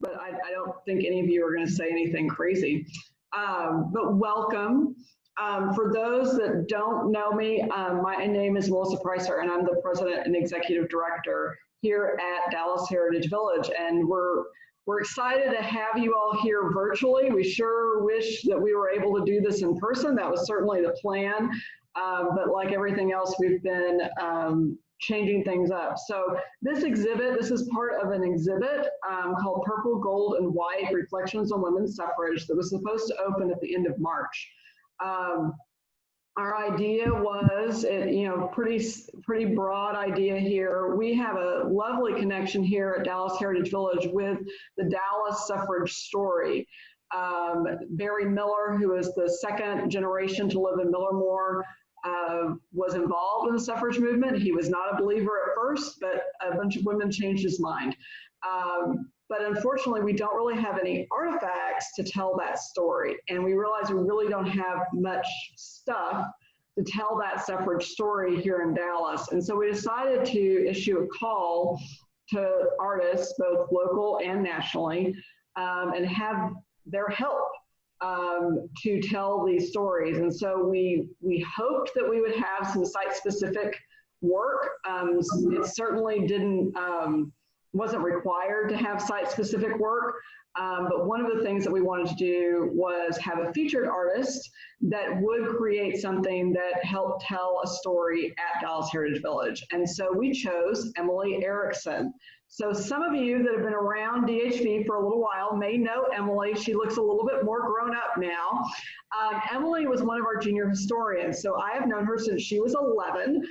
but I don't think any of you are going to say anything crazy. But welcome. For those that don't know me, my name is Melissa Prycer, and I'm the President and Executive Director here at Dallas Heritage Village. And we're excited to have you all here virtually. We sure wish that we were able to do this in person. That was certainly the plan. But like everything else, we've been changing things up. So this exhibit, this is part of an exhibit called Purple, Gold, and White, Reflections on Women's Suffrage that was supposed to open at the end of March. Our idea was, pretty broad idea here. We have a lovely connection here at Dallas Heritage Village with the Dallas suffrage story. Barry Miller, who is the second generation to live in Millermore, was involved in the suffrage movement. He was not a believer at first, but a bunch of women changed his mind. But unfortunately, we don't really have any artifacts to tell that story. And we realize we really don't have much stuff to tell that suffrage story here in Dallas. And so we decided to issue a call to artists, both local and nationally, and have their help to tell these stories. And so we hoped that we would have some site-specific work. It certainly wasn't required to have site-specific work, but one of the things that we wanted to do was have a featured artist that would create something that helped tell a story at Dallas Heritage Village. And so we chose Emily Ericson. So some of you that have been around DHV for a little while may know Emily. She looks a little bit more grown up now. Emily was one of our junior historians. So I have known her since she was 11.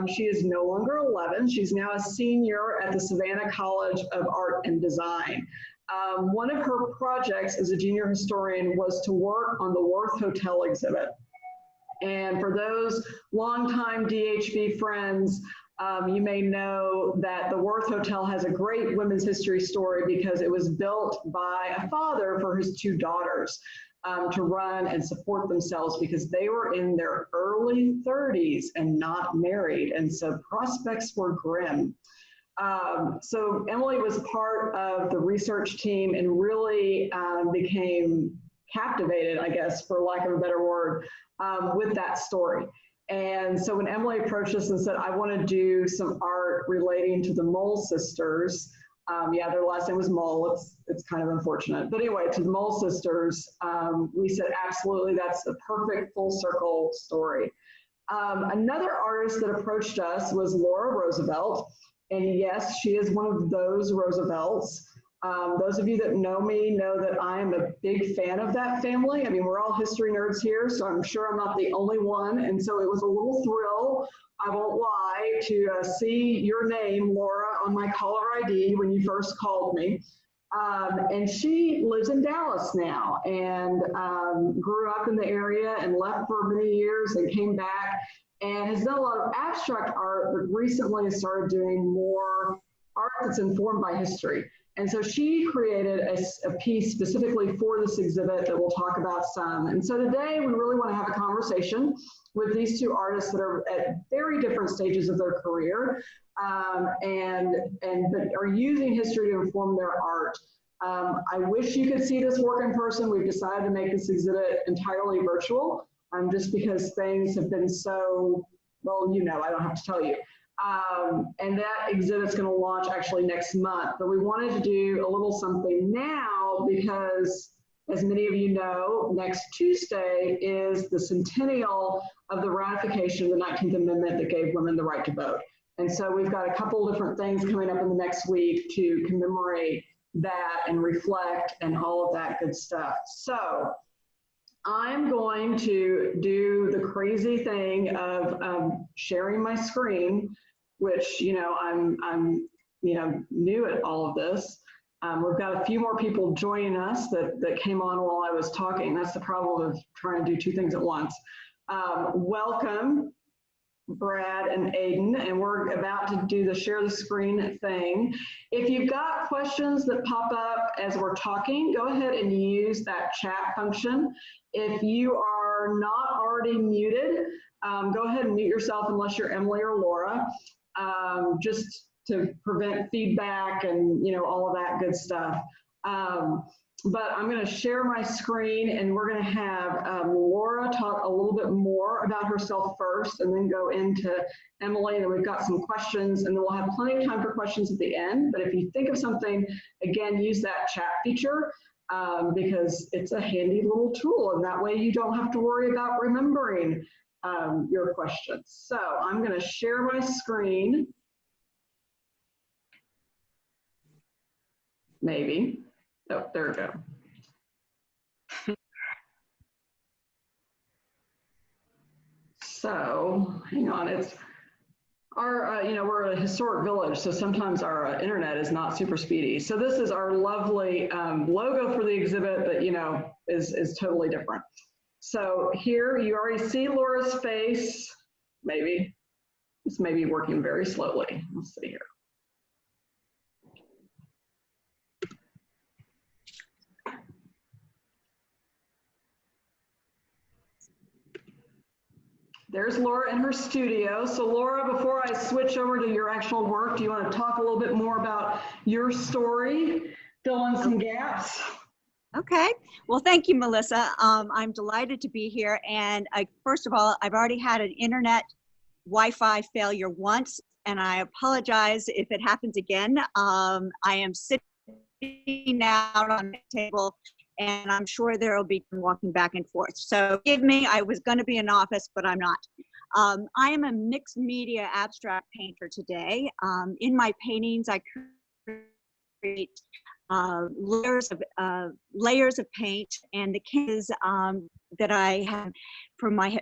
She is no longer 11. She's now a senior at the Savannah College of Art and Design. One of her projects as a junior historian was to work on the Worth Hotel exhibit. And for those longtime DHV friends, you may know that the Worth Hotel has a great women's history story because it was built by a father for his two daughters to run and support themselves because they were in their early 30s and not married. And so prospects were grim. So Emily was part of the research team and really became captivated, I guess, for lack of a better word, with that story. And so when Emily approached us and said, I want to do some art relating to the Mole sisters, yeah, their last name was Mole, it's kind of unfortunate. But anyway, to the Mole sisters, we said, absolutely, that's the perfect full circle story. Another artist that approached us was Laura Roosevelt. And yes, she is one of those Roosevelts. Those of you that know me know that I am a big fan of that family. I mean, we're all history nerds here, so I'm sure I'm not the only one. And so it was a little thrill, I won't lie, to see your name, Laura, on my caller ID when you first called me. And she lives in Dallas now and grew up in the area and left for many years and came back and has done a lot of abstract art, but recently has started doing more art that's informed by history. And so she created a piece specifically for this exhibit that we'll talk about some. And so today we really want to have a conversation with these two artists that are at very different stages of their career but are using history to inform their art. I wish you could see this work in person. We've decided to make this exhibit entirely virtual just because things have been so, well, I don't have to tell you. And that exhibit's going to launch actually next month. But we wanted to do a little something now because, as many of you know, next Tuesday is the centennial of the ratification of the 19th Amendment that gave women the right to vote. And so we've got a couple different things coming up in the next week to commemorate that and reflect and all of that good stuff. So I'm going to do the crazy thing of sharing my screen, which, I'm new at all of this. We've got a few more people joining us that came on while I was talking. That's the problem of trying to do two things at once. Welcome, Brad and Aiden, and we're about to do the share the screen thing. If you've got questions that pop up as we're talking, go ahead and use that chat function. If you are not already muted, go ahead and mute yourself unless you're Emily or Laura, just to prevent feedback and all of that good stuff. But I'm going to share my screen, and we're going to have Laura talk a little bit more about herself first, and then go into Emily, and then we've got some questions, and then we'll have plenty of time for questions at the end. But if you think of something, again, use that chat feature because it's a handy little tool, and that way you don't have to worry about remembering your questions. So I'm going to share my screen. Maybe. Oh, there we go. So, hang on, it's our, we're a historic village, so sometimes our internet is not super speedy. So this is our lovely logo for the exhibit, but, is totally different. So here you already see Laura's face, maybe. This may be working very slowly. Let's see here. There's Laura in her studio. So Laura, before I switch over to your actual work, do you want to talk a little bit more about your story, fill in some gaps? Okay. Well, thank you, Melissa. I'm delighted to be here. And first of all, I've already had an internet Wi-Fi failure once, and I apologize if it happens again. I am sitting out on the table, and I'm sure there will be walking back and forth. So forgive me, I was going to be in office, but I'm not. I am a mixed media abstract painter today. In my paintings, I create layers of paint, and the canvases that I have for my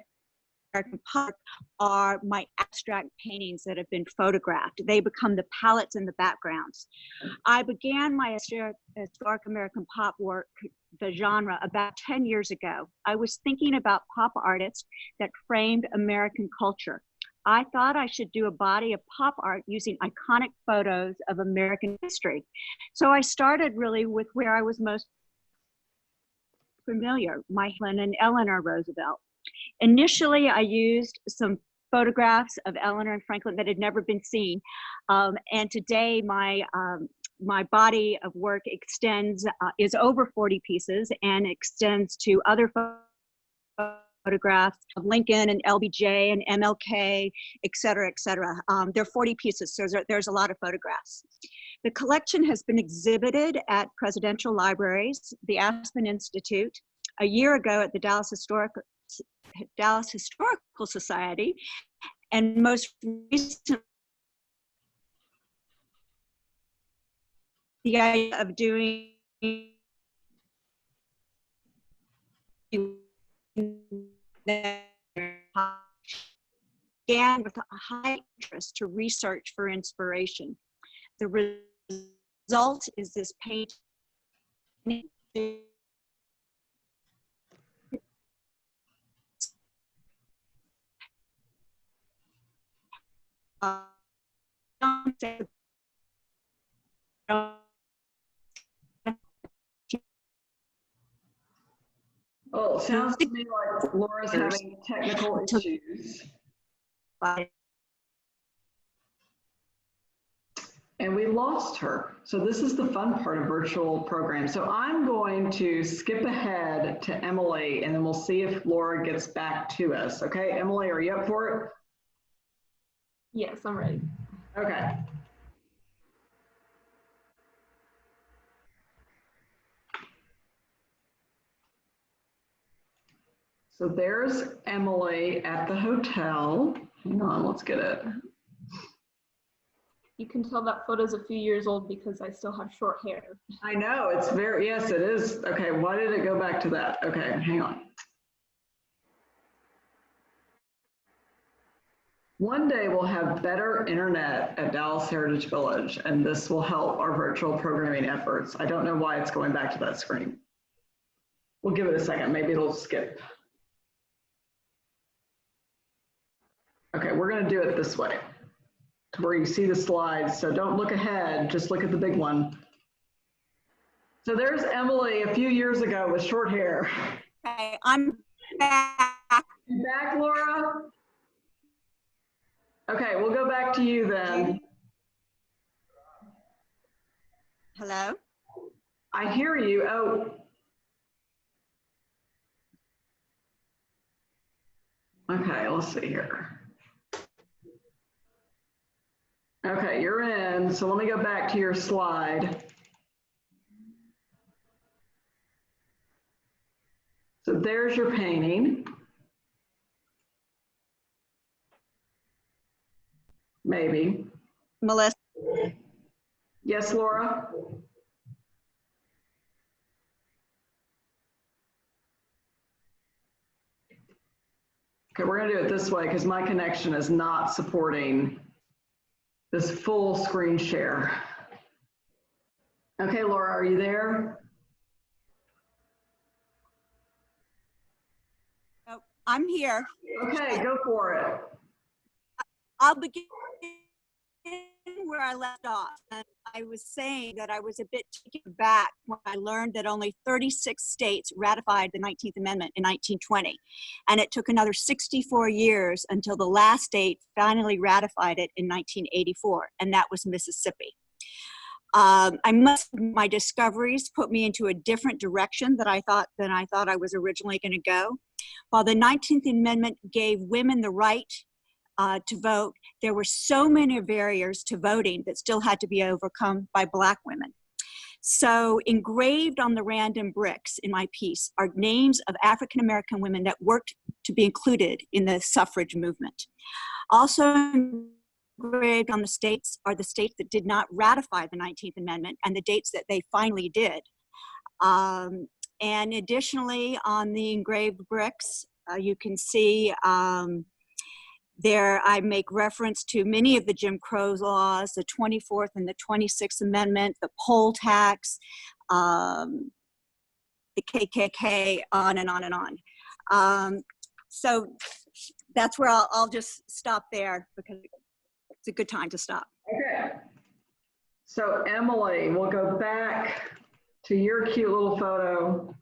American Park are my abstract paintings that have been photographed. They become the palettes and the backgrounds. I began my historic American pop work, the genre, about 10 years ago. I was thinking about pop artists that framed American culture. I thought I should do a body of pop art using iconic photos of American history. So I started really with where I was most familiar, Franklin and Eleanor Roosevelt. Initially, I used some photographs of Eleanor and Franklin that had never been seen. And today, my body of work is over 40 pieces and extends to other photographs of Lincoln and LBJ and MLK, et cetera, et cetera. There are 40 pieces, so there's a lot of photographs. The collection has been exhibited at presidential libraries, the Aspen Institute, a year ago at the Dallas Historical Society, and most recently, the idea of doing began with a high interest to research for inspiration. The result is this painting. Oh, it sounds to me like Laura's having technical issues. And we lost her. So this is the fun part of virtual programs. So I'm going to skip ahead to Emily, and then we'll see if Laura gets back to us. Okay, Emily, are you up for it? Yes, I'm ready. Okay. So there's Emily at the hotel. Hang on, let's get it. You can tell that photo's a few years old because I still have short hair. I know, it's very, yes, it is. Okay, why did it go back to that? Okay, hang on. One day we'll have better internet at Dallas Heritage Village, and this will help our virtual programming efforts. I don't know why it's going back to that screen. We'll give it a second, maybe it'll skip. Okay, we're gonna do it this way, to where you see the slides. So don't look ahead, just look at the big one. So there's Emily a few years ago with short hair. Okay, I'm back. You back, Laura? Okay, we'll go back to you then. Hello? I hear you. Oh. Okay, let's see here. Okay, you're in. So let me go back to your slide. So there's your painting. Maybe. Melissa? Yes, Laura? Okay, we're gonna do it this way because my connection is not supporting this full screen share. Okay, Laura, are you there? Oh, I'm here. Okay, go for it. I'll begin where I left off. And I was saying that I was a bit taken back when I learned that only 36 states ratified the 19th Amendment in 1920. And it took another 64 years until the last state finally ratified it in 1984, and that was Mississippi. My discoveries put me into a different direction than I thought I was originally going to go. While the 19th Amendment gave women the right to vote, there were so many barriers to voting that still had to be overcome by Black women. So engraved on the random bricks in my piece are names of African American women that worked to be included in the suffrage movement. Also engraved on the states are the states that did not ratify the 19th Amendment and the dates that they finally did. And additionally, on the engraved bricks, you can see there I make reference to many of the Jim Crow laws, the 24th and the 26th Amendment, the poll tax, the KKK, on and on and on. So that's where I'll just stop there because it's a good time to stop. Okay. So Emily, we'll go back to your cute little photo.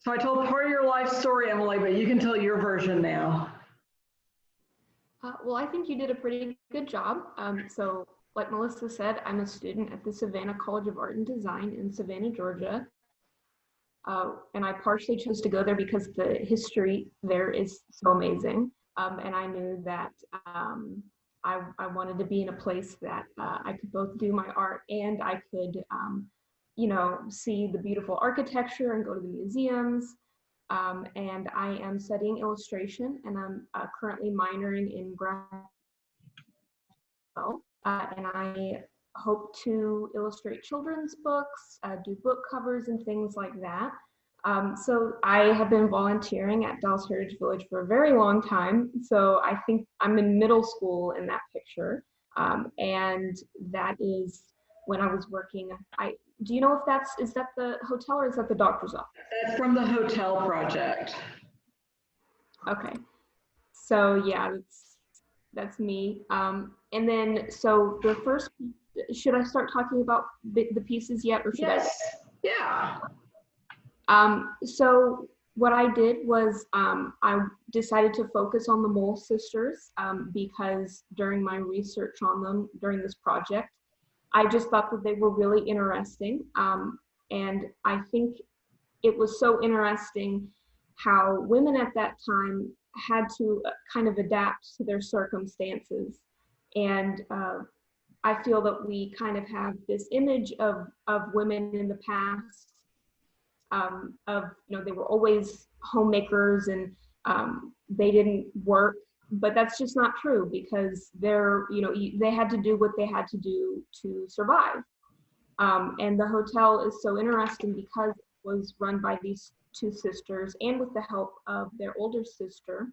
So I told part of your life story, Emily, but you can tell your version now. Well, I think you did a pretty good job. So like Melissa said, I'm a student at the Savannah College of Art and Design in Savannah, Georgia. And I partially chose to go there because the history there is so amazing. And I knew that I wanted to be in a place that I could both do my art and I could, you know, see the beautiful architecture and go to the museums. And I am studying illustration, and I'm currently minoring in graphic design. And I hope to illustrate children's books, do book covers and things like that. So I have been volunteering at Dallas Heritage Village for a very long time. So I think I'm in middle school in that picture. And that is when I was working. Do you know if is that the hotel or is that the doctor's office? That's from the hotel project. Okay. So yeah, that's me. And then, so the first, should I start talking about the pieces yet, or should Yes. Yeah. So what I did was I decided to focus on the Mole sisters because during my research on them during this project, I just thought that they were really interesting. And I think it was so interesting how women at that time had to kind of adapt to their circumstances. And I feel that we kind of have this image of women in the past of, you know, they were always homemakers and they didn't work, but that's just not true because they're, you know, they had to do what they had to do to survive. And the hotel is so interesting because it was run by these two sisters and with the help of their older sister.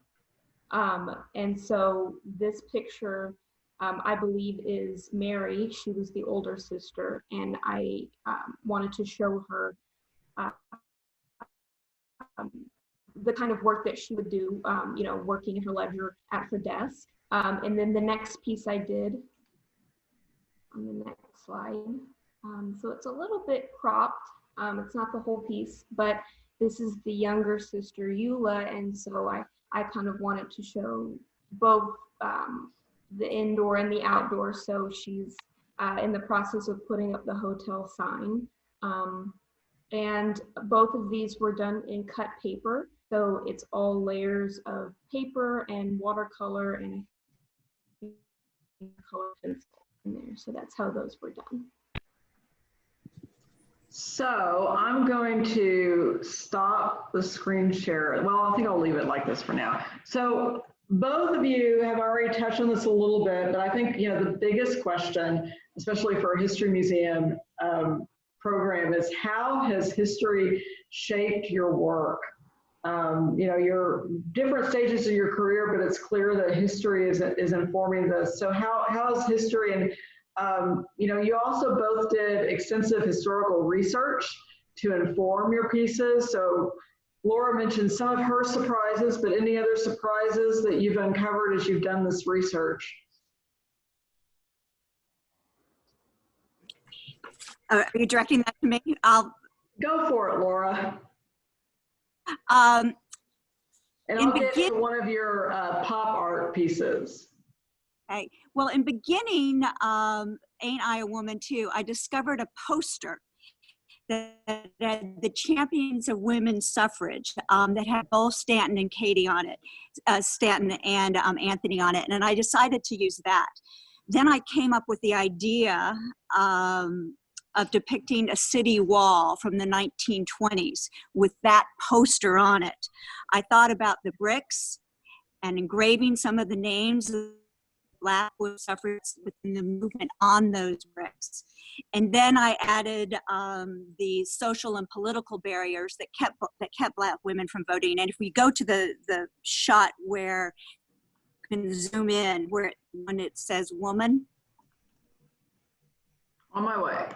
And so this picture, I believe, is Mary. She was the older sister, and I wanted to show her the kind of work that she would do, you know, working in her ledger at her desk. And then the next piece I did on the next slide. So it's a little bit cropped. It's not the whole piece, but this is the younger sister, Eula. And so I kind of wanted to show both the indoor and the outdoor. So she's in the process of putting up the hotel sign. And both of these were done in cut paper. So it's all layers of paper and watercolor and color pencil in there. So that's how those were done. So I'm going to stop the screen share. Well, I think I'll leave it like this for now. So both of you have already touched on this a little bit, but I think, you know, the biggest question, especially for a history museum program, is how has history shaped your work? You know, your different stages of your career, but it's clear that history is informing this. So how is history, and you know, you also both did extensive historical research to inform your pieces. So Laura mentioned some of her surprises, but any other surprises that you've uncovered as you've done this research? Are you directing that to me? I'll go for it, Laura. Um, and I'll get to one of your pop art pieces. Okay. Well, in beginning, Ain't I a Woman Too, I discovered a poster that had the champions of women's suffrage that had both Stanton and Katie on it, Stanton and Anthony on it, and I decided to use that. Then I came up with the idea of depicting a city wall from the 1920s with that poster on it. I thought about the bricks and engraving some of the names of Black women suffragists within the movement on those bricks. And then I added the social and political barriers that kept Black women from voting. And if we go to the shot where you can zoom in, when it says woman. On my way.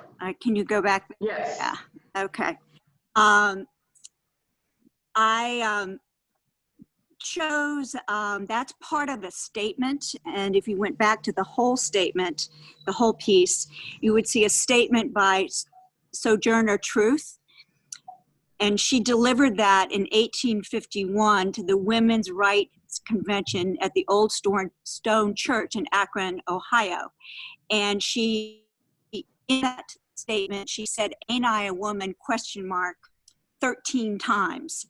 Can you go back? Yes. Yeah. Okay. I chose, that's part of the statement. And if you went back to the whole statement, the whole piece, you would see a statement by Sojourner Truth. And she delivered that in 1851 to the Women's Rights Convention at the Old Stone Church in Akron, Ohio. And she, in that statement, she said, "Ain't I a woman?" 13 times.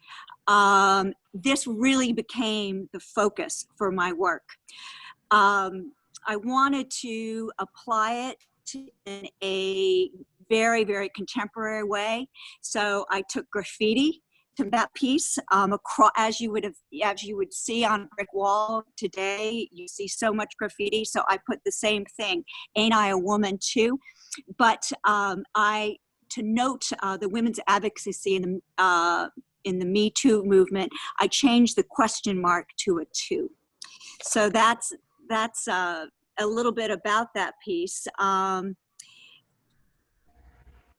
This really became the focus for my work. I wanted to apply it in a very, very contemporary way. So I took graffiti to that piece. As you would see on a brick wall today, you see so much graffiti. So I put the same thing, "Ain't I a Woman Too?" But to note the women's advocacy in the Me Too movement, I changed the question mark to a 2. So that's a little bit about that piece.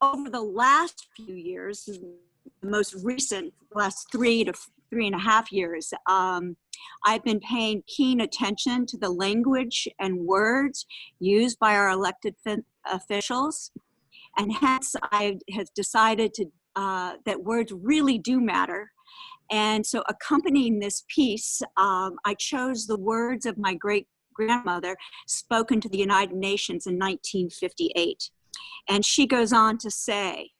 Over the last few years, the most recent, last 3 to 3.5 years, I've been paying keen attention to the language and words used by our elected officials. And hence I have decided that words really do matter. And so accompanying this piece, I chose the words of my great-grandmother spoken to the United Nations in 1958. And she goes on to say,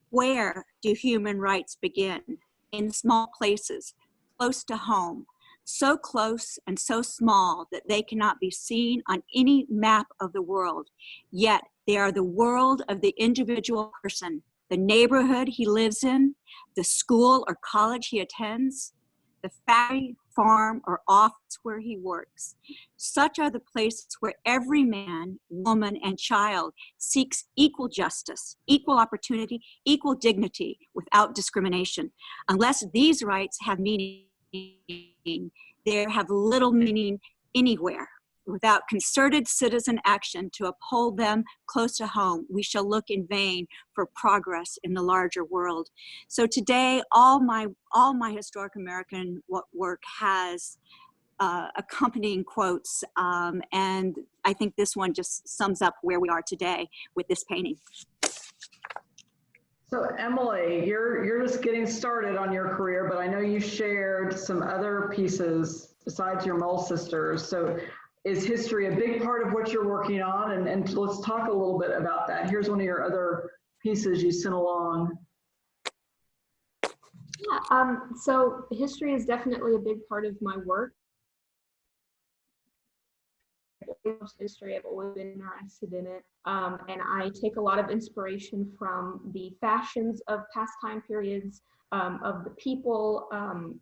"Where do human rights begin? In small places, close to home, so close and so small that they cannot be seen on any map of the world. Yet they are the world of the individual person, the neighborhood he lives in, the school or college he attends, the factory, farm, or office where he works. Such are the places where every man, woman, and child seeks equal justice, equal opportunity, equal dignity without discrimination. Unless these rights have meaning, they have little meaning anywhere. Without concerted citizen action to uphold them close to home, we shall look in vain for progress in the larger world." So today, all my historic American work has accompanying quotes, and I think this one just sums up where we are today with this painting. So Emily, you're just getting started on your career, but I know you shared some other pieces besides your Mole Sisters. So is history a big part of what you're working on? And let's talk a little bit about that. Here's one of your other pieces you sent along. Yeah, so history is definitely a big part of my work. History, I've always been interested in it, and I take a lot of inspiration from the fashions of past time periods, of the people,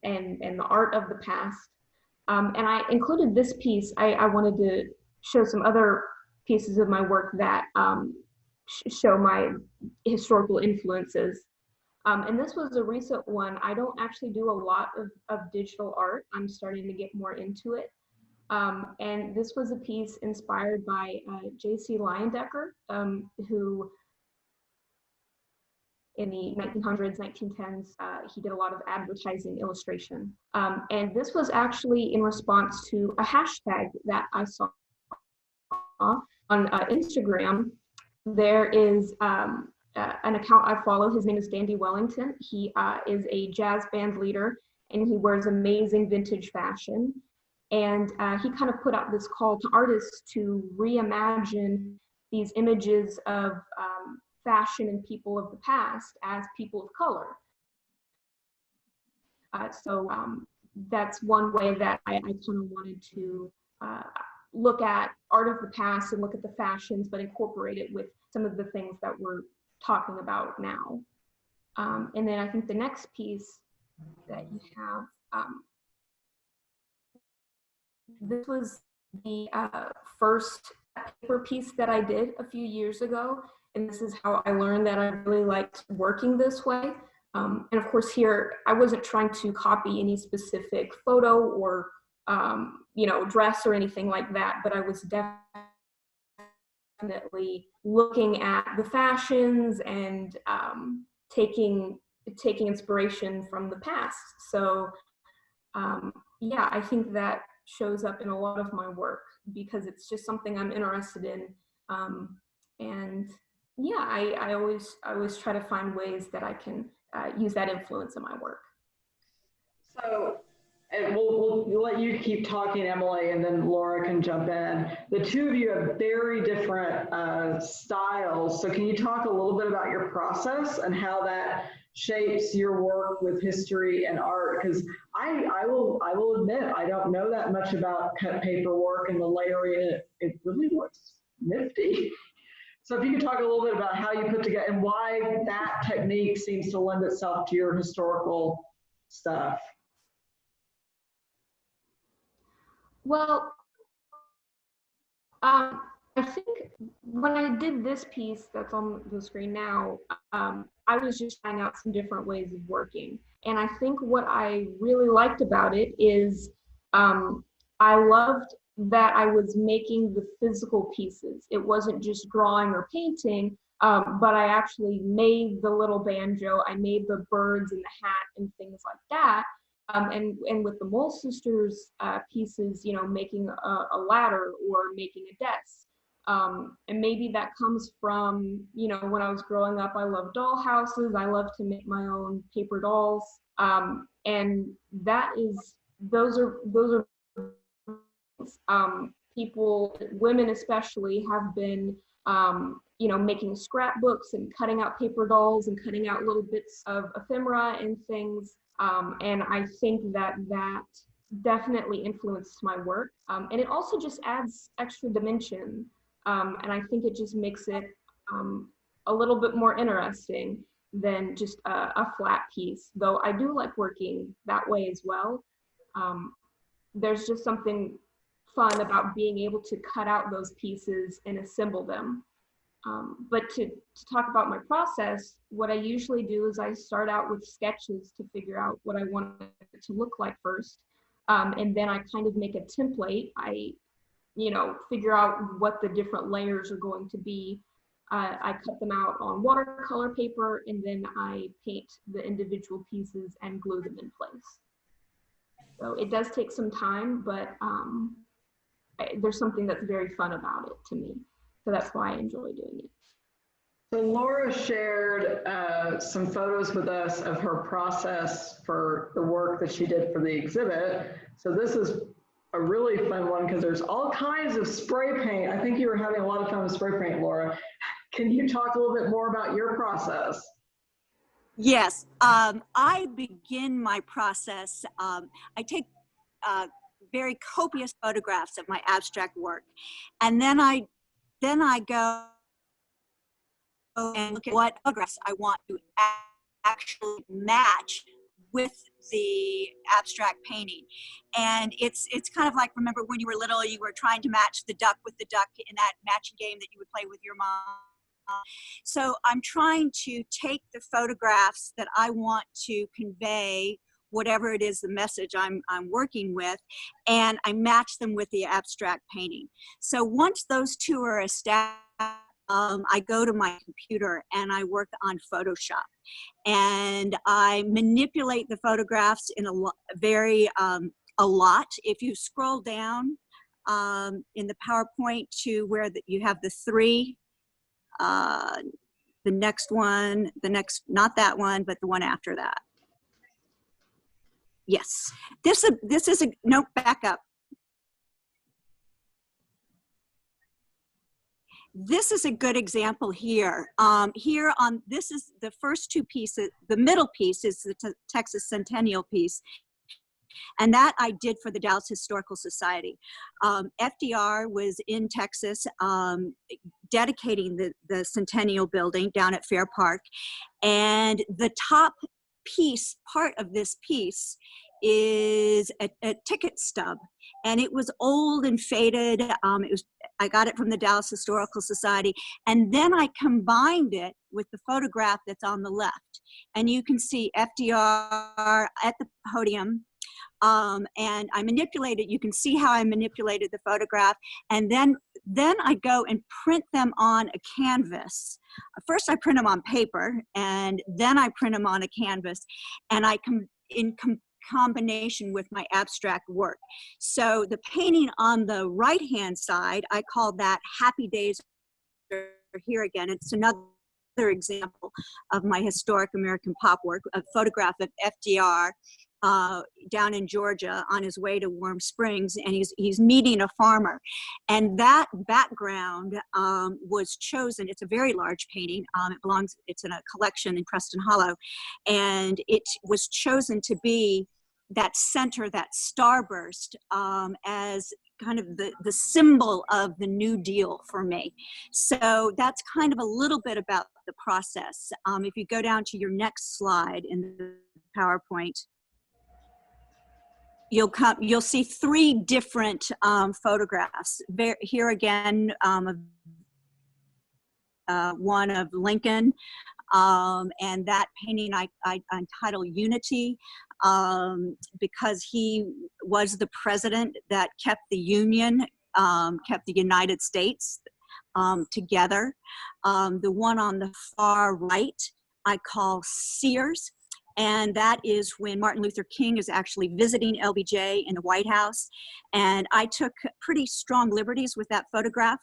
and the art of the past. And I included this piece. I wanted to show some other pieces of my work that show my historical influences. And this was a recent one. I don't actually do a lot of digital art. I'm starting to get more into it. And this was a piece inspired by J.C. Leyendecker, who in the 1900s, 1910s, he did a lot of advertising illustration. And this was actually in response to a hashtag that I saw on Instagram. There is an account I follow. His name is Dandy Wellington. He is a jazz band leader, and he wears amazing vintage fashion. And he kind of put out this call to artists to reimagine these images of fashion and people of the past as people of color. So that's one way that I kind of wanted to look at art of the past and look at the fashions, but incorporate it with some of the things that we're talking about now. And then I think the next piece that you have, this was the first paper piece that I did a few years ago. And this is how I learned that I really liked working this way. And of course here, I wasn't trying to copy any specific photo or, you know, dress or anything like that, but I was definitely looking at the fashions and taking inspiration from the past. So yeah, I think that shows up in a lot of my work because it's just something I'm interested in. And yeah, I always try to find ways that I can use that influence in my work. So, and we'll let you keep talking, Emily, and then Laura can jump in. The two of you have very different styles. So can you talk a little bit about your process and how that shapes your work with history and art? Because I will admit, I don't know that much about cut paper work and the layering. It really looks nifty. So if you could talk a little bit about how you put together and why that technique seems to lend itself to your historical stuff. Well, I think when I did this piece that's on the screen now, I was just trying out some different ways of working. And I think what I really liked about it is I loved that I was making the physical pieces. It wasn't just drawing or painting, but I actually made the little banjo, I made the birds and the hat and things like that. And with the Mole Sisters pieces, you know, making a ladder or making a desk. And maybe that comes from, you know, when I was growing up, I loved doll houses. I love to make my own paper dolls. And that is, those are people, women especially, have been, you know, making scrapbooks and cutting out paper dolls and cutting out little bits of ephemera and things. And I think that that definitely influenced my work. And it also just adds extra dimension. And I think it just makes it a little bit more interesting than just a flat piece, though I do like working that way as well. There's just something fun about being able to cut out those pieces and assemble them. But to talk about my process, what I usually do is I start out with sketches to figure out what I want it to look like first. And then I kind of make a template. I, you know, figure out what the different layers are going to be. I cut them out on watercolor paper, and then I paint the individual pieces and glue them in place. So it does take some time, but there's something that's very fun about it to me. So that's why I enjoy doing it. So Laura shared some photos with us of her process for the work that she did for the exhibit. So this is a really fun one because there's all kinds of spray paint. I think you were having a lot of fun with spray paint, Laura. Can you talk a little bit more about your process? Yes, I begin my process. I take very copious photographs of my abstract work, and then I go and look at what photographs I want to actually match with the abstract painting. And it's kind of like, remember when you were little, you were trying to match the duck with the duck in that matching game that you would play with your mom. So I'm trying to take the photographs that I want to convey, whatever it is the message I'm working with, and I match them with the abstract painting. So once those two are established, I go to my computer and I work on Photoshop, and I manipulate the photographs in a lot. If you scroll down in the PowerPoint to where you have the three, the next one, not that one, but the one after that. Yes, this is a, no, back up. This is a good example here. This is the first two pieces. The middle piece is the Texas Centennial piece, and that I did for the Dallas Historical Society. FDR was in Texas dedicating the Centennial Building down at Fair Park, and the top piece, part of this piece, is a ticket stub, and it was old and faded. I got it from the Dallas Historical Society, and then I combined it with the photograph that's on the left, and you can see FDR at the podium, and I manipulated. You can see how I manipulated the photograph, and then I go and print them on a canvas. First I print them on paper, and then I print them on a canvas, and I combination with my abstract work. So the painting on the right hand side, I call that Happy Days Are Here Again. It's another example of my historic American pop work, a photograph of FDR down in Georgia on his way to Warm Springs, and he's meeting a farmer. And that background was chosen. It's a very large painting. It's in a collection in Preston Hollow, and it was chosen to be that center, that starburst, as kind of the symbol of the New Deal for me. So that's kind of a little bit about the process. If you go down to your next slide in the PowerPoint, you'll see three different photographs. Here again, one of Lincoln, and that painting I entitled Unity, because he was the president that kept the Union, kept the United States together. The one on the far right I call Sears, and that is when Martin Luther King is actually visiting LBJ in the White House. And I took pretty strong liberties with that photograph.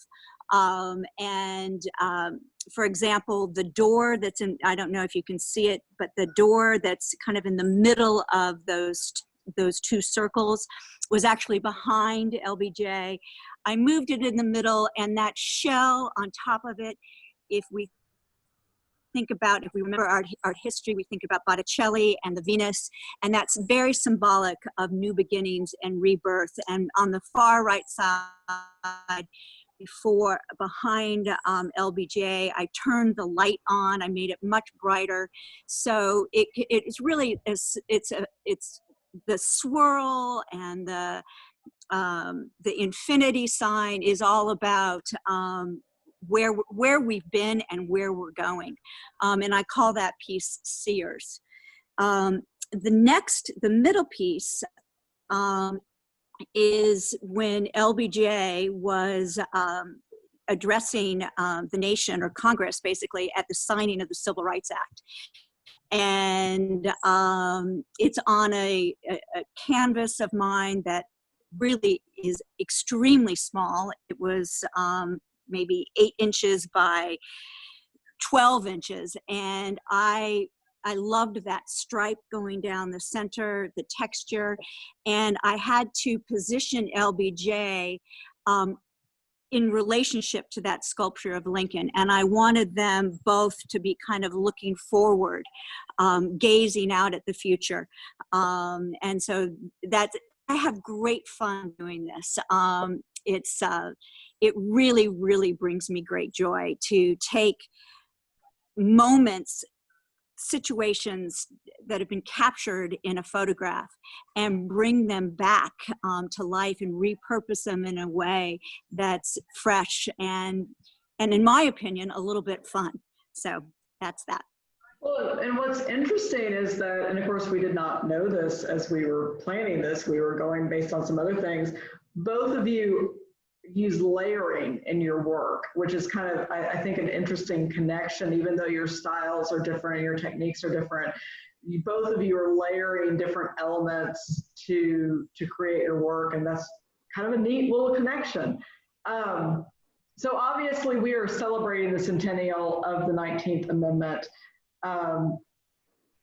For example, the door that's in, I don't know if you can see it, but the door that's kind of in the middle of those two circles was actually behind LBJ. I moved it in the middle, and that shell on top of it, if we remember art history, we think about Botticelli and the Venus, and that's very symbolic of new beginnings and rebirth. And on the far right side, behind LBJ, I turned the light on. I made it much brighter, so it's really it's the swirl, and the infinity sign is all about where we've been and where we're going, and I call that piece Sears. The middle piece is when LBJ was addressing the nation, or Congress basically, at the signing of the Civil Rights Act. And it's on a canvas of mine that really is extremely small. It was maybe 8 inches by 12 inches. And I I loved that stripe going down the center, the texture, and I had to position LBJ in relationship to that sculpture of Lincoln. And I wanted them both to be kind of looking forward, gazing out at the future. And so I have great fun doing this. It really, really brings me great joy to take moments, situations that have been captured in a photograph and bring them back to life and repurpose them in a way that's fresh and in my opinion, a little bit fun. So that's that. Well, and what's interesting is that, and of course we did not know this as we were planning this, we were going based on some other things, both of you use layering in your work, which is kind of, I think, an interesting connection, even though your styles are different, your techniques are different. Both of you are layering different elements to create your work, and that's kind of a neat little connection. So obviously we are celebrating the centennial of the 19th Amendment.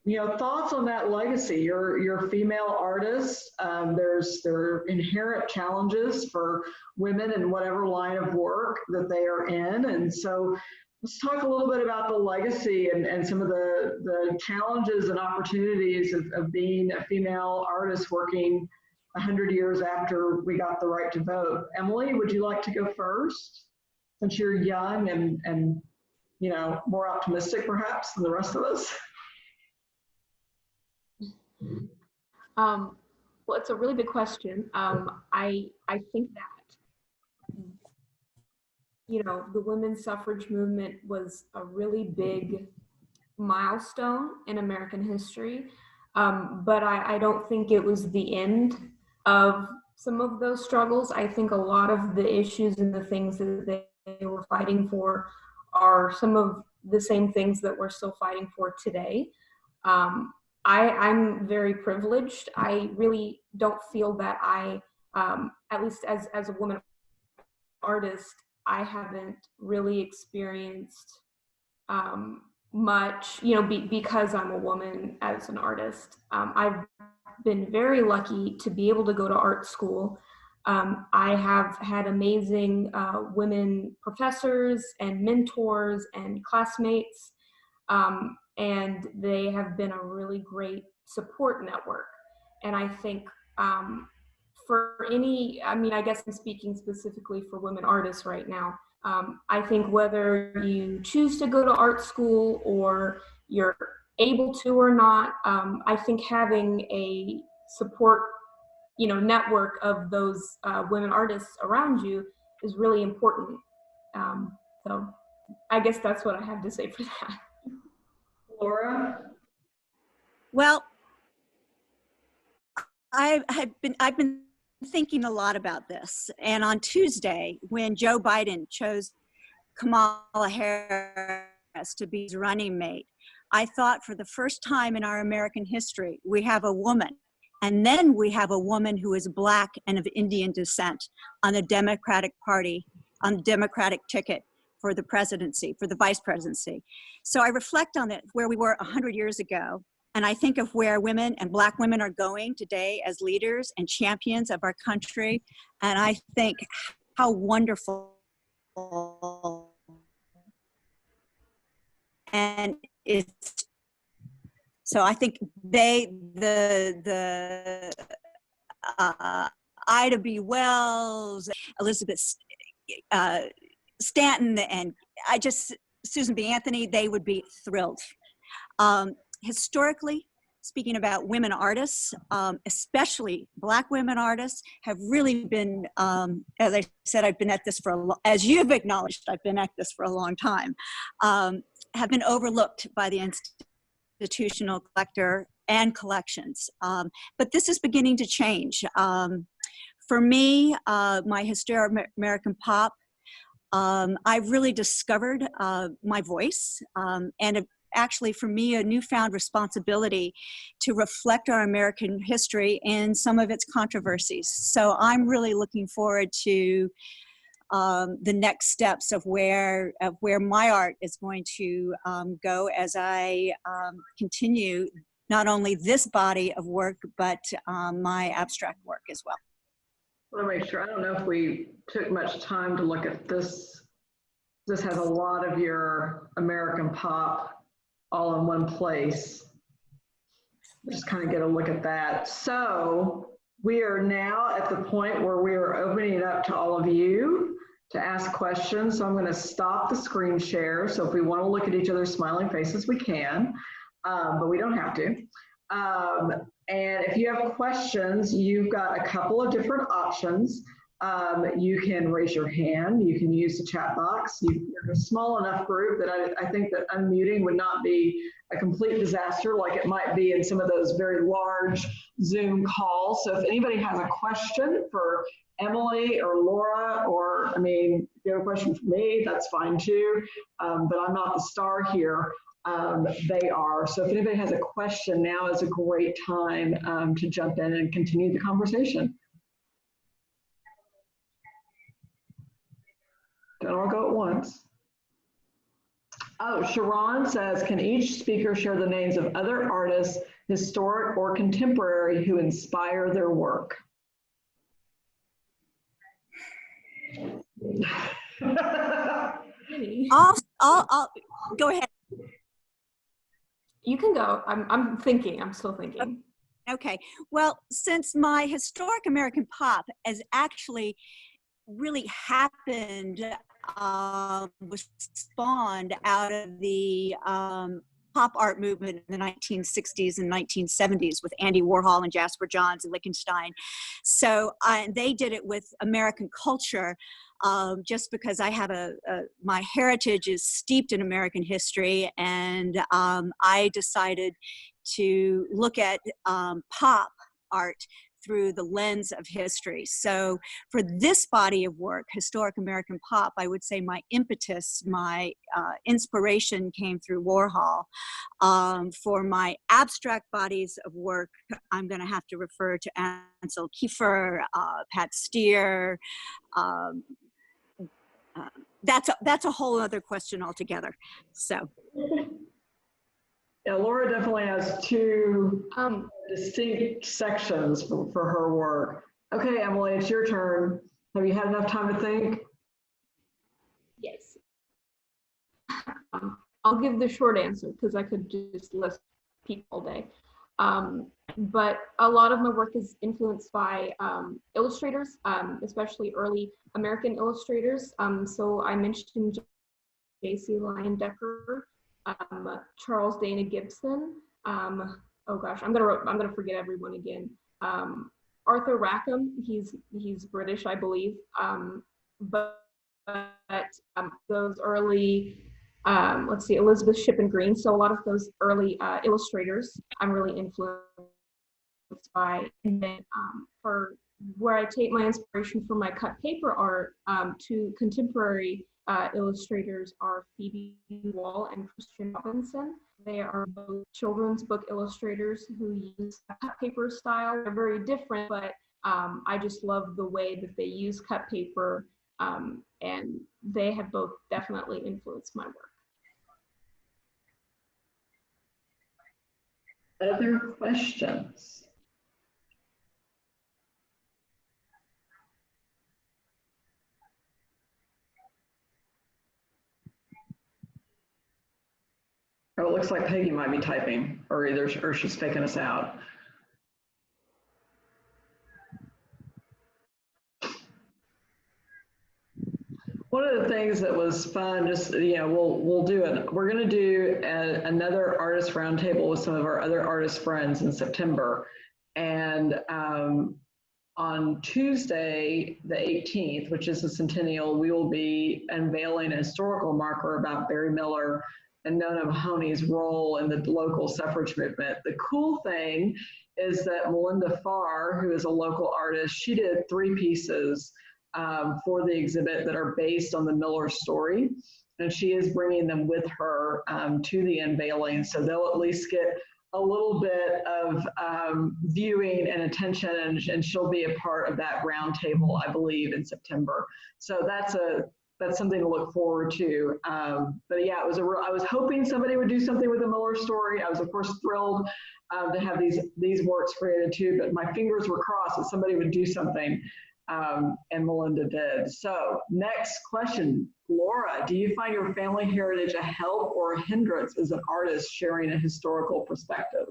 You know, thoughts on that legacy? You're female artists. There are inherent challenges for women in whatever line of work that they are in. And so let's talk a little bit about the legacy and some of the challenges and opportunities of being a female artist working 100 years after we got the right to vote. Emily, would you like to go first? Since you're young and you know, more optimistic perhaps than the rest of us. Well, it's a really big question. I think that, you know, the women's suffrage movement was a really big milestone in American history, but I don't think it was the end of some of those struggles. I think a lot of the issues and the things that they were fighting for are some of the same things that we're still fighting for today. I'm very privileged. I really don't feel that at least as a woman artist, I haven't really experienced much, you know, because I'm a woman as an artist. I've been very lucky to be able to go to art school. I have had amazing women professors and mentors and classmates. And they have been a really great support network. And I think for any, I mean, I guess I'm speaking specifically for women artists right now. I think whether you choose to go to art school or you're able to or not, I think having a support, you know, network of those women artists around you is really important. So I guess that's what I have to say for that. Laura? Well, I've been thinking a lot about this. And on Tuesday, when Joe Biden chose Kamala Harris to be his running mate, I thought for the first time in our American history, we have a woman. And then we have a woman who is Black and of Indian descent on the Democratic Party, on the Democratic ticket for the presidency, for the vice presidency. So I reflect on it, where we were 100 years ago, and I think of where women and Black women are going today as leaders and champions of our country, and I think how wonderful. And it's, so I think Ida B. Wells, Elizabeth Stanton, and Susan B. Anthony, they would be thrilled. Historically, speaking about women artists, especially Black women artists, have really been, as I said, I've been at this as you've acknowledged, I've been at this for a long time, have been overlooked by the institutional collector and collections. But this is beginning to change. For me, my historic American pop, I've really discovered my voice, and actually for me a newfound responsibility to reflect our American history and some of its controversies. So I'm really looking forward to the next steps of where my art is going to go as I continue not only this body of work, but my abstract work as well. I want to make sure, I don't know if we took much time to look at this. This has a lot of your American pop all in one place. Just kind of get a look at that. So we are now at the point where we are opening it up to all of you to ask questions. So I'm going to stop the screen share. So if we want to look at each other's smiling faces, we can, but we don't have to. And if you have questions, you've got a couple of different options. You can raise your hand. You can use the chat box. You're a small enough group that I think that unmuting would not be a complete disaster like it might be in some of those very large Zoom calls. So if anybody has a question for Emily or Laura, or I mean, if you have a question for me, that's fine too. But I'm not the star here. They are. So if anybody has a question, now is a great time to jump in and continue the conversation. Don't all go at once. Oh, Sharon says, can each speaker share the names of other artists, historic or contemporary, who inspire their work? I'll go ahead. You can go. I'm thinking. I'm still thinking. Okay. Well, since my historic American pop has actually really happened, was spawned out of the pop art movement in the 1960s and 1970s with Andy Warhol and Jasper Johns and Lichtenstein. So they did it with American culture, just because I have my heritage is steeped in American history, and I decided to look at pop art through the lens of history. So for this body of work, historic American pop, I would say my impetus, my inspiration came through Warhol. For my abstract bodies of work, I'm gonna have to refer to Ansel Kiefer, Pat Steer. That's a whole other question altogether, so. Yeah, Laura definitely has two distinct sections for her work. Okay, Emily, it's your turn. Have you had enough time to think? Yes. I'll give the short answer because I could just list people all day. But a lot of my work is influenced by illustrators, especially early American illustrators. So I mentioned J.C. Leyendecker, Charles Dana Gibson. Oh gosh, I'm gonna forget everyone again. Arthur Rackham, he's British, I believe. But those early, let's see, Elizabeth Shippen Green. So a lot of those early illustrators, I'm really influenced by. And then for where I take my inspiration from my cut paper art to contemporary illustrators are Phoebe Wall and Christian Robinson. They are both children's book illustrators who use a cut paper style. They're very different, but I just love the way that they use cut paper, and they have both definitely influenced my work. Other questions? Oh, it looks like Peggy might be typing, or she's faking us out. One of the things that was fun, just, you know, we'll do it. We're going to do another artist roundtable with some of our other artist friends in September. And on Tuesday, the 18th, which is the centennial, we will be unveiling a historical marker about Barry Miller and Nona Mahoney's role in the local suffrage movement. The cool thing is that Melinda Farr, who is a local artist, she did 3 pieces for the exhibit that are based on the Miller story. And she is bringing them with her to the unveiling. So they'll at least get a little bit of viewing and attention, and she'll be a part of that roundtable, I believe, in September. So that's something to look forward to. But yeah, I was hoping somebody would do something with the Miller story. I was of course thrilled to have these works created too, but my fingers were crossed that somebody would do something, and Melinda did. So next question, Laura, do you find your family heritage a help or a hindrance as an artist sharing a historical perspective?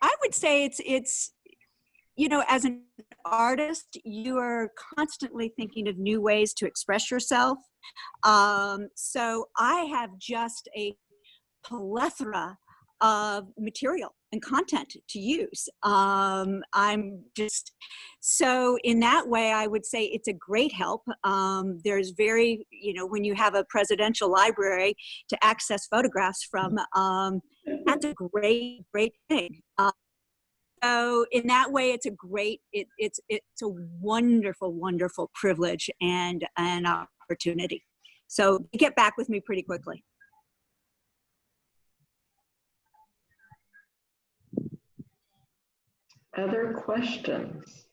I would say it's you know, as an artist, you are constantly thinking of new ways to express yourself. So I have just a plethora of material and content to use. I'm just, so in that way, I would say it's a great help. There's very, you know, when you have a presidential library to access photographs from, that's a great thing. So in that way, it's a great, it's a wonderful privilege and an opportunity. So get back with me pretty quickly. Other questions?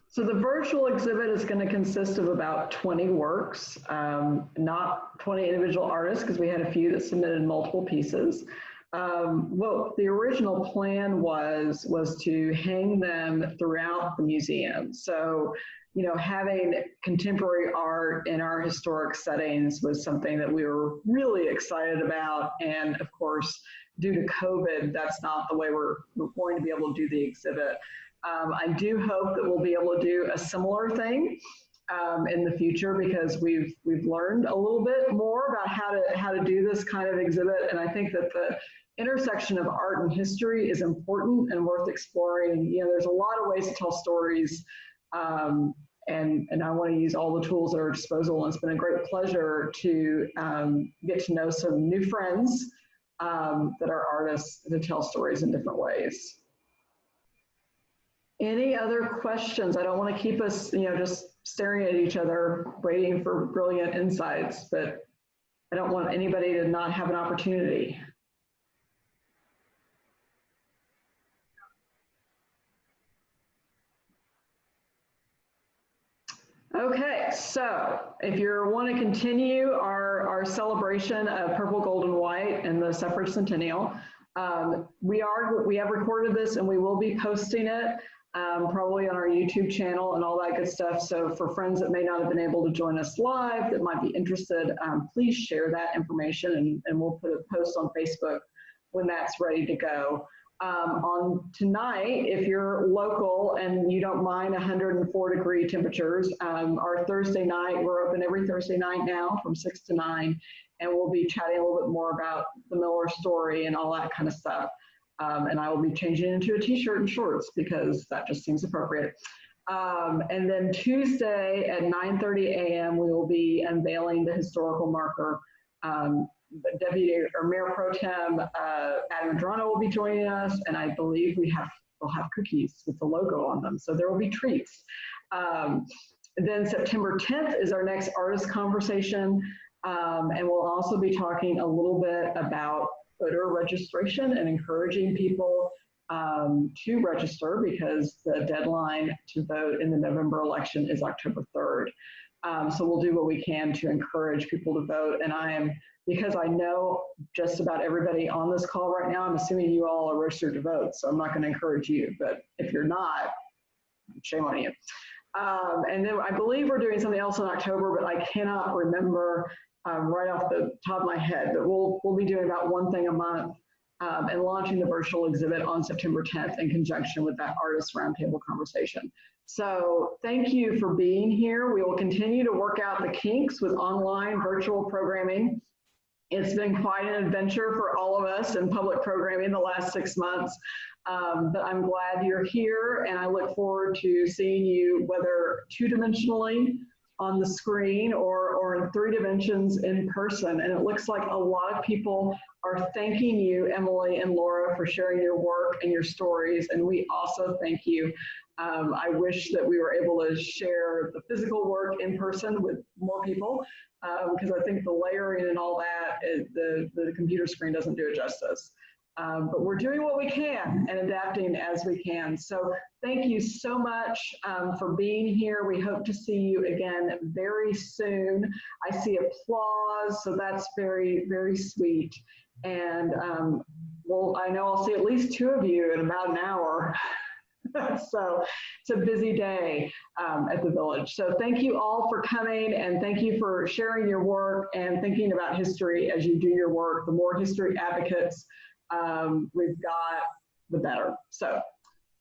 So the virtual exhibit is going to consist of about 20 works, not 20 individual artists, because we had a few that submitted multiple pieces. What the original plan was to hang them throughout the museum. So, you know, having contemporary art in our historic settings was something that we were really excited about. And of course, due to COVID, that's not the way we're going to be able to do the exhibit. I do hope that we'll be able to do a similar thing in the future, because we've learned a little bit more about how to do this kind of exhibit. And I think that the intersection of art and history is important and worth exploring. You know, there's a lot of ways to tell stories, and I want to use all the tools at our disposal. And it's been a great pleasure to get to know some new friends that are artists to tell stories in different ways. Any other questions? I don't want to keep us, you know, just staring at each other, waiting for brilliant insights, but I don't want anybody to not have an opportunity. Okay, so if you want to continue our celebration of Purple, Gold, and White and the Suffrage Centennial, we have recorded this and we will be posting it probably on our YouTube channel and all that good stuff. So for friends that may not have been able to join us live that might be interested, please share that information, and we'll put a post on Facebook when that's ready to go. On tonight, if you're local and you don't mind 104-degree temperatures, our Thursday night, we're open every Thursday night now from 6 to 9, and we'll be chatting a little bit more about the Miller story and all that kind of stuff. And I will be changing into a t-shirt and shorts because that just seems appropriate. And then Tuesday at 9:30 a.m. we will be unveiling the historical marker. Deputy or Mayor Pro Tem Adam Adrano will be joining us, and I believe we'll have cookies with the logo on them, so there will be treats. Then September 10th is our next artist conversation, and we'll also be talking a little bit about voter registration and encouraging people to register, because the deadline to vote in the November election is October 3rd. So we'll do what we can to encourage people to vote, and because I know just about everybody on this call right now, I'm assuming you all are registered to vote, so I'm not going to encourage you, but if you're not, shame on you. And then I believe we're doing something else in October, but I cannot remember right off the top of my head, but we'll be doing about one thing a month, and launching the virtual exhibit on September 10th in conjunction with that artist roundtable conversation. So thank you for being here. We will continue to work out the kinks with online virtual programming. It's been quite an adventure for all of us in public programming the last 6 months, but I'm glad you're here, and I look forward to seeing you, whether two-dimensionally on the screen or in 3 dimensions in person. And it looks like a lot of people are thanking you, Emily and Laura, for sharing your work and your stories. And we also thank you. I wish that we were able to share the physical work in person with more people, because I think the layering and all that, the computer screen doesn't do it justice. But we're doing what we can and adapting as we can. So thank you so much for being here. We hope to see you again very soon. I see applause, so that's very, very sweet. And well, I know I'll see at least 2 of you in about an hour. So it's a busy day at the village. So thank you all for coming, and thank you for sharing your work and thinking about history as you do your work. The more history advocates we've got, the better. So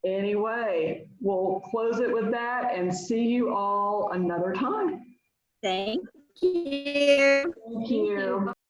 anyway, we'll close it with that and see you all another time. Thank you. Thank you.